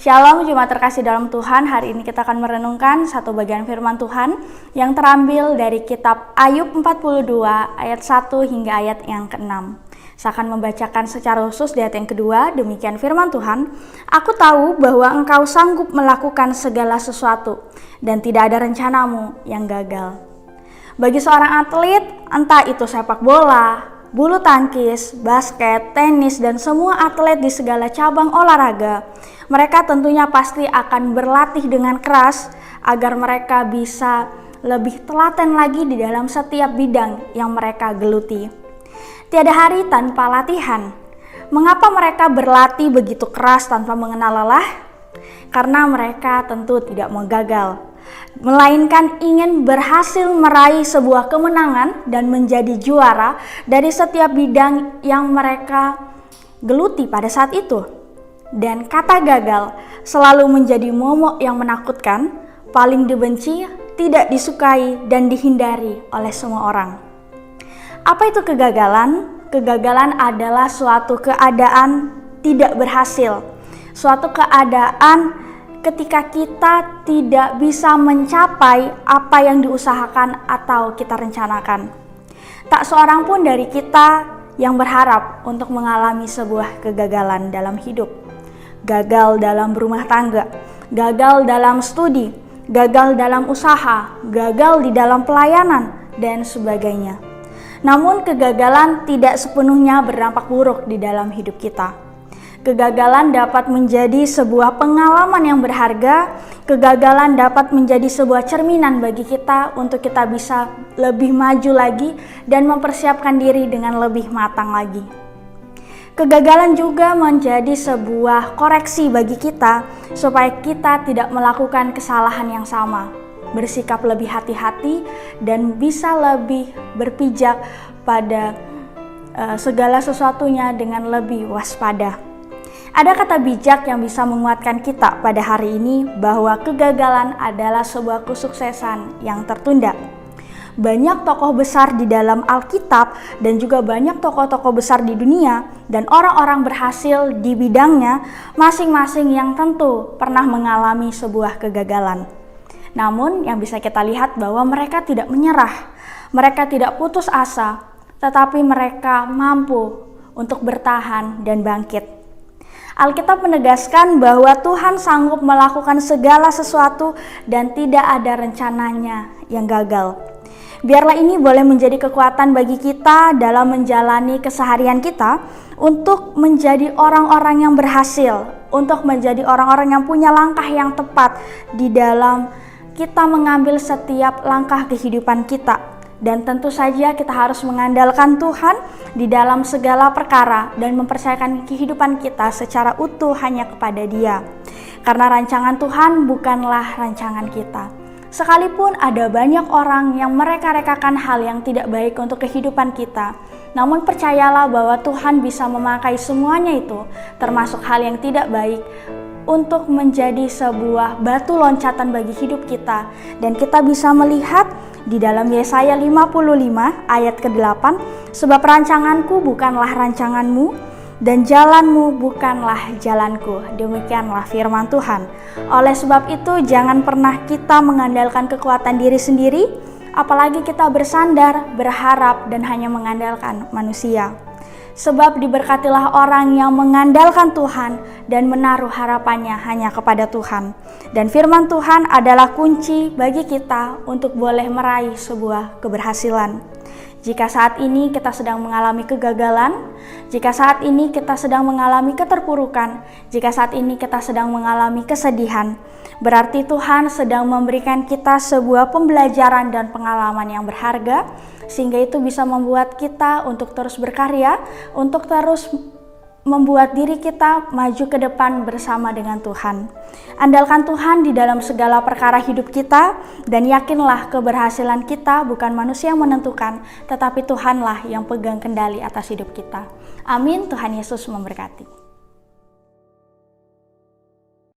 Shalom Jemaat terkasih dalam Tuhan. Hari ini kita akan merenungkan satu bagian firman Tuhan yang terambil dari kitab Ayub 42 ayat 1 hingga ayat yang ke-6. Saya akan membacakan secara khusus di ayat yang kedua. Demikian firman Tuhan. Aku tahu bahwa engkau sanggup melakukan segala sesuatu dan tidak ada rencanamu yang gagal. Bagi seorang atlet, entah itu sepak bola, bulu tangkis, basket, tenis, dan semua atlet di segala cabang olahraga, mereka tentunya pasti akan berlatih dengan keras agar mereka bisa lebih telaten lagi di dalam setiap bidang yang mereka geluti. Tiada hari tanpa latihan. Mengapa mereka berlatih begitu keras tanpa mengenal lelah? Karena mereka tentu tidak mau gagal, melainkan ingin berhasil meraih sebuah kemenangan dan menjadi juara dari setiap bidang yang mereka geluti pada saat itu. Dan kata gagal selalu menjadi momok yang menakutkan, paling dibenci, tidak disukai, dan dihindari oleh semua orang. Apa itu kegagalan? Kegagalan adalah suatu keadaan tidak berhasil, suatu keadaan ketika kita tidak bisa mencapai apa yang diusahakan atau kita rencanakan. Tak seorang pun dari kita yang berharap untuk mengalami sebuah kegagalan dalam hidup. Gagal dalam berumah tangga, gagal dalam studi, gagal dalam usaha, gagal di dalam pelayanan, dan sebagainya. Namun kegagalan tidak sepenuhnya berdampak buruk di dalam hidup kita. Kegagalan dapat menjadi sebuah pengalaman yang berharga. Kegagalan dapat menjadi sebuah cerminan bagi kita untuk kita bisa lebih maju lagi dan mempersiapkan diri dengan lebih matang lagi. Kegagalan juga menjadi sebuah koreksi bagi kita supaya kita tidak melakukan kesalahan yang sama, bersikap lebih hati-hati dan bisa lebih berpijak pada segala sesuatunya dengan lebih waspada. Ada kata bijak yang bisa menguatkan kita pada hari ini bahwa kegagalan adalah sebuah kesuksesan yang tertunda. Banyak tokoh besar di dalam Alkitab dan juga banyak tokoh-tokoh besar di dunia dan orang-orang berhasil di bidangnya masing-masing yang tentu pernah mengalami sebuah kegagalan. Namun yang bisa kita lihat bahwa mereka tidak menyerah, mereka tidak putus asa, tetapi mereka mampu untuk bertahan dan bangkit. Alkitab menegaskan bahwa Tuhan sanggup melakukan segala sesuatu dan tidak ada rencananya yang gagal. Biarlah ini boleh menjadi kekuatan bagi kita dalam menjalani keseharian kita untuk menjadi orang-orang yang berhasil, untuk menjadi orang-orang yang punya langkah yang tepat di dalam kita mengambil setiap langkah kehidupan kita. Dan tentu saja kita harus mengandalkan Tuhan di dalam segala perkara dan mempercayakan kehidupan kita secara utuh hanya kepada Dia. Karena rancangan Tuhan bukanlah rancangan kita. Sekalipun ada banyak orang yang mereka-rekakan hal yang tidak baik untuk kehidupan kita, namun percayalah bahwa Tuhan bisa memakai semuanya itu, termasuk hal yang tidak baik, untuk menjadi sebuah batu loncatan bagi hidup kita. Dan kita bisa melihat di dalam Yesaya 55 ayat ke-8, sebab rancanganku bukanlah rancanganmu, dan jalanmu bukanlah jalanku. Demikianlah firman Tuhan. Oleh sebab itu jangan pernah kita mengandalkan kekuatan diri sendiri, apalagi kita bersandar, berharap, dan hanya mengandalkan manusia. Sebab diberkatilah orang yang mengandalkan Tuhan dan menaruh harapannya hanya kepada Tuhan. Dan firman Tuhan adalah kunci bagi kita untuk boleh meraih sebuah keberhasilan. Jika saat ini kita sedang mengalami kegagalan, jika saat ini kita sedang mengalami keterpurukan, jika saat ini kita sedang mengalami kesedihan, berarti Tuhan sedang memberikan kita sebuah pembelajaran dan pengalaman yang berharga, sehingga itu bisa membuat kita untuk terus berkarya, untuk terus membuat diri kita maju ke depan bersama dengan Tuhan. Andalkan Tuhan di dalam segala perkara hidup kita dan yakinlah keberhasilan kita bukan manusia yang menentukan, tetapi Tuhanlah yang pegang kendali atas hidup kita. Amin. Tuhan Yesus memberkati.